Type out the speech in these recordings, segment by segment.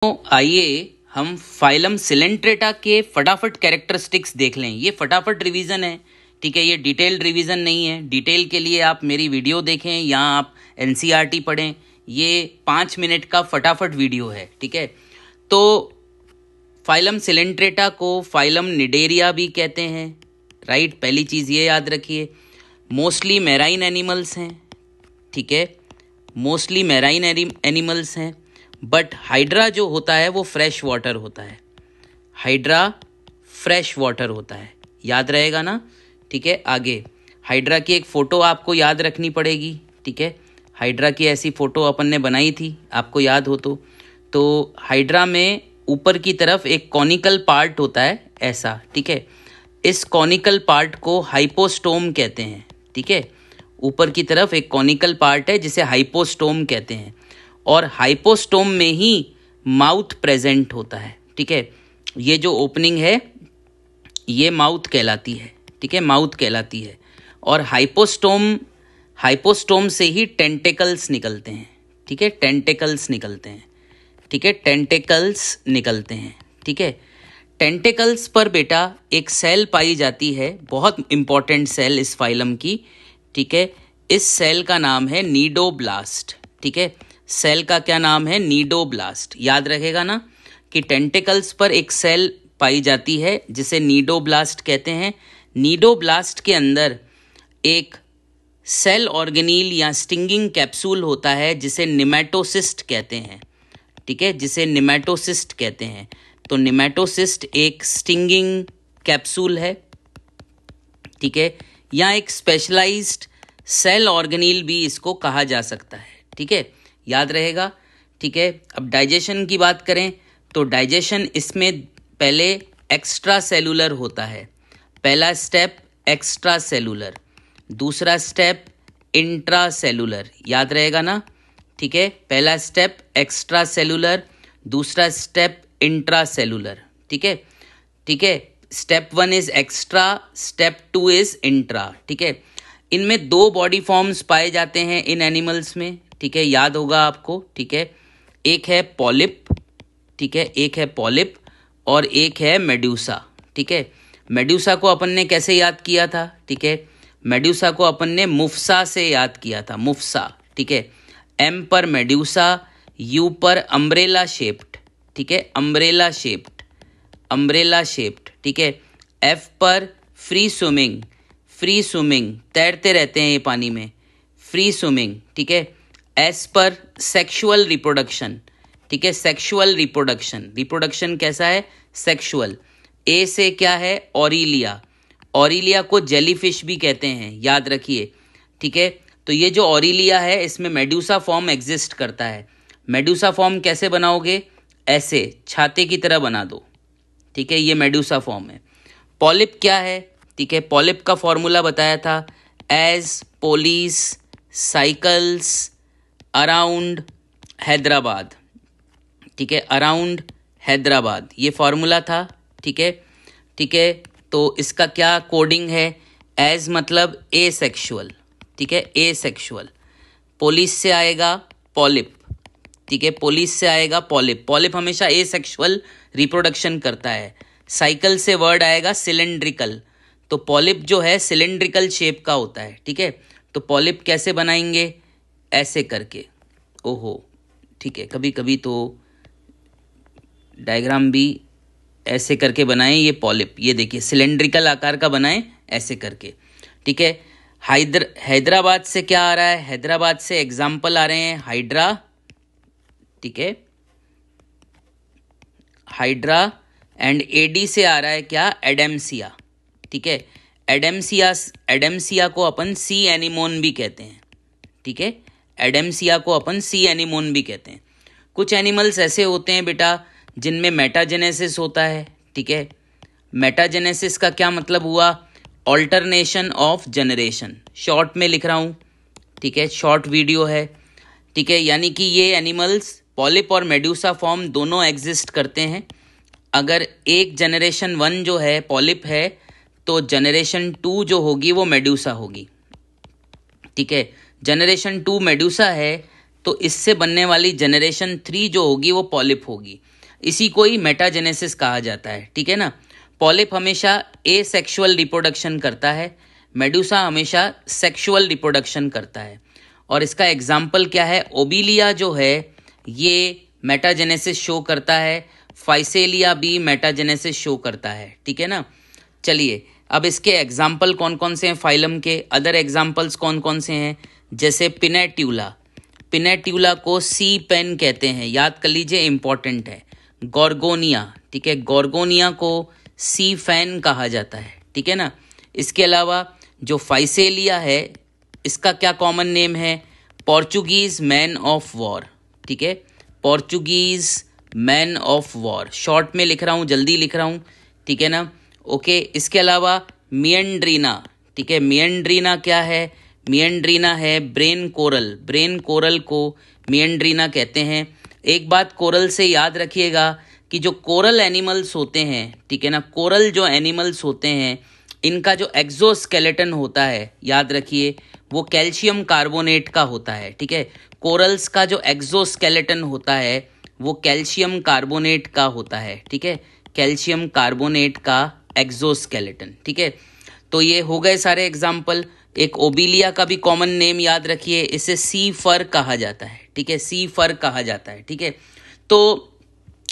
तो आइए हम फाइलम सिलेंट्रेटा के फटाफट कैरेक्टरिस्टिक्स देख लें। ये फटाफट रिवीजन है, ठीक है, ये डिटेल्ड रिवीजन नहीं है। डिटेल के लिए आप मेरी वीडियो देखें या आप एनसीईआरटी पढ़ें। ये 5 मिनट का फटाफट वीडियो है, ठीक है। तो फाइलम सिलेंट्रेटा को फाइलम निडेरिया भी कहते हैं, राइट। पहली चीज़ ये याद रखिए, मोस्टली मैराइन एनिमल्स हैं, ठीक है, मोस्टली मैराइन एनिमल्स हैं। बट हाइड्रा जो होता है वो फ्रेश वाटर होता है। हाइड्रा फ्रेश वाटर होता है, याद रहेगा ना, ठीक है। आगे हाइड्रा की एक फ़ोटो आपको याद रखनी पड़ेगी, ठीक है। हाइड्रा की ऐसी फ़ोटो अपन ने बनाई थी, आपको याद हो तो हाइड्रा में ऊपर की तरफ एक कॉनिकल पार्ट होता है ऐसा, ठीक है। इस कॉनिकल पार्ट को हाइपोस्टोम कहते हैं, ठीक है। ऊपर की तरफ एक कॉनिकल पार्ट है जिसे हाइपोस्टोम कहते हैं, और हाइपोस्टोम में ही माउथ प्रेजेंट होता है, ठीक है। ये जो ओपनिंग है ये माउथ कहलाती है, ठीक है, माउथ कहलाती है। और हाइपोस्टोम से ही टेंटेकल्स निकलते हैं, ठीक है, टेंटेकल्स निकलते हैं, ठीक है, टेंटेकल्स निकलते हैं, ठीक है। टेंटेकल्स पर बेटा एक सेल पाई जाती है, बहुत इंपॉर्टेंट सेल इस फाइलम की, ठीक है। इस सेल का नाम है नीडोब्लास्ट, ठीक है। सेल का क्या नाम है? नीडोब्लास्ट। याद रहेगा ना कि टेंटेकल्स पर एक सेल पाई जाती है जिसे नीडोब्लास्ट कहते हैं। नीडोब्लास्ट के अंदर एक सेल ऑर्गेनील या स्टिंगिंग कैप्सूल होता है जिसे निमेटोसिस्ट कहते हैं, ठीक है, जिसे निमेटोसिस्ट कहते हैं। तो निमेटोसिस्ट एक स्टिंगिंग कैप्सूल है, ठीक है, या एक स्पेशलाइज्ड सेल ऑर्गेनील भी इसको कहा जा सकता है, ठीक है, याद रहेगा, ठीक है। अब डाइजेशन की बात करें तो डाइजेशन इसमें पहले एक्स्ट्रा सेलुलर होता है। पहला स्टेप एक्स्ट्रा सेलुलर, दूसरा स्टेप इंट्रा सेलुलर, याद रहेगा ना, ठीक है। पहला स्टेप एक्स्ट्रा सेलुलर, दूसरा स्टेप इंट्रा सेलुलर, ठीक है, ठीक है। Step 1 is extra, step 2 is intra, ठीक है। इनमें 2 बॉडी फॉर्म्स पाए जाते हैं इन एनिमल्स में, ठीक है, याद होगा आपको, ठीक है। एक है पॉलिप, ठीक है, एक है पॉलिप और एक है मेड्यूसा, ठीक है। मेड्यूसा को अपन ने कैसे याद किया था? ठीक है, मेड्यूसा को अपन ने मुफ्सा से याद किया था, मुफ्सा, ठीक है। एम पर मेड्यूसा, यू पर अम्ब्रेला शेप्ड, ठीक है, अम्ब्रेला शेप्ड, अम्ब्रेला शेप्ड, ठीक है। एफ पर फ्री स्विमिंग, फ्री स्विमिंग, तैरते रहते हैं ये पानी में, फ्री स्विमिंग, ठीक है। एस पर सेक्सुअल रिप्रोडक्शन, ठीक है, सेक्सुअल रिप्रोडक्शन, रिप्रोडक्शन कैसा है? सेक्सुअल। ए से क्या है? ऑरिलिया, ऑरिलिया को जेलीफिश भी कहते हैं, याद रखिए, ठीक है। तो ये जो ऑरिलिया है इसमें मेड्यूसा फॉर्म एग्जिस्ट करता है। मेड्यूसा फॉर्म कैसे बनाओगे? ऐसे छाते की तरह बना दो, ठीक है, ये मेड्यूसा फॉर्म है। पॉलिप क्या है? ठीक है, पॉलिप का फॉर्मूला बताया था, as police cycles around Hyderabad, ठीक है, अराउंड हैदराबाद, ये फॉर्मूला था, ठीक है, ठीक है। तो इसका क्या कोडिंग है? एज मतलब ए सेक्शुअल, ठीक है, ए सेक्शुअल। पोलिस से आएगा पॉलिप, ठीक है, पोलिस से आएगा पॉलिप, पॉलिप हमेशा ए सेक्शुअल रिप्रोडक्शन करता है। साइकिल से वर्ड आएगा सिलेंड्रिकल, तो पॉलिप जो है सिलेंड्रिकल शेप का होता है, ठीक है। तो पॉलिप कैसे बनाएंगे? ऐसे करके, ओहो, ठीक है, कभी कभी तो डायग्राम भी ऐसे करके बनाएं। ये पॉलिप, ये देखिए सिलेंड्रिकल आकार का बनाएं ऐसे करके, ठीक है। हैदराबाद से क्या आ रहा है? हैदराबाद से एग्जाम्पल आ रहे हैं हाइड्रा, ठीक है, हाइड्रा, एंड एडी से आ रहा है क्या? एडेम्सिया, ठीक है। एडेम्सिया को अपन सी एनिमोन भी कहते हैं, ठीक है, एडेम्सिया को अपन सी एनिमोन भी कहते हैं। कुछ एनिमल्स ऐसे होते हैं बेटा जिनमें मेटाजेनेसिस होता है, ठीक है। मेटाजेनेसिस का क्या मतलब हुआ? ऑल्टरनेशन ऑफ जनरेशन, शॉर्ट में लिख रहा हूँ, ठीक है, शॉर्ट वीडियो है, ठीक है। यानी कि ये एनिमल्स पॉलिप और मेड्यूसा फॉर्म दोनों एग्जिस्ट करते हैं। अगर एक जनरेशन 1 जो है पॉलिप है तो जनरेशन 2 जो होगी वो मेड्यूसा होगी, ठीक है। जनरेशन 2 मेड्यूसा है तो इससे बनने वाली जनरेशन 3 जो होगी वो पॉलिप होगी। इसी को ही मेटाजेनेसिस कहा जाता है, ठीक है ना। पॉलिप हमेशा एसेक्सुअल रिप्रोडक्शन करता है, मेडुसा हमेशा सेक्सुअल रिप्रोडक्शन करता है। और इसका एग्जाम्पल क्या है, ओबिलिया जो है ये मेटाजेनेसिस शो करता है, फाइसेलिया भी मेटाजेनेसिस शो करता है, ठीक है ना। चलिए अब इसके एग्जाम्पल कौन कौन से हैं फाइलम के, अदर एग्जाम्पल्स कौन कौन से हैं, जैसे पिनेट्यूला, पिनेट्यूला को सी पेन कहते हैं, याद कर लीजिए, इंपॉर्टेंट है। गॉर्गोनिया, ठीक है, गॉर्गोनिया को सी फैन कहा जाता है, ठीक है ना। इसके अलावा जो फाइसेलिया है इसका क्या कॉमन नेम है, पोर्चुगीज मैन ऑफ वॉर, ठीक है, Portuguese man of war, short में लिख रहा हूँ, जल्दी लिख रहा हूँ, ठीक है ना। ओके, इसके अलावा मियंड्रीना, ठीक है, मियंड्रीना क्या है, मियंड्रीना है ब्रेन कोरल, ब्रेन कोरल को मियंड्रीना कहते हैं। एक बात कोरल से याद रखिएगा कि जो कोरल एनिमल्स होते हैं, ठीक है ना, कोरल जो एनिमल्स होते हैं इनका जो एक्सोस्केलेटन होता है, याद रखिए, वो कैल्शियम कार्बोनेट का होता है, ठीक है। कोरल्स का जो एक्सोस्केलेटन होता है वो कैल्शियम कार्बोनेट का होता है, ठीक है, कैल्शियम कार्बोनेट का एक्सोस्केलेटन, ठीक है। तो ये हो गए सारे एग्जाम्पल। एक ओबिलिया का भी कॉमन नेम याद रखिए, इसे सी फर कहा जाता है, ठीक है, सी फर कहा जाता है, ठीक है। तो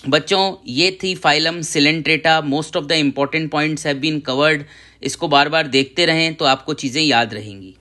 बच्चों ये थी phylum Coelenterata, most of the important points have been covered. इसको बार बार देखते रहें तो आपको चीज़ें याद रहेंगी।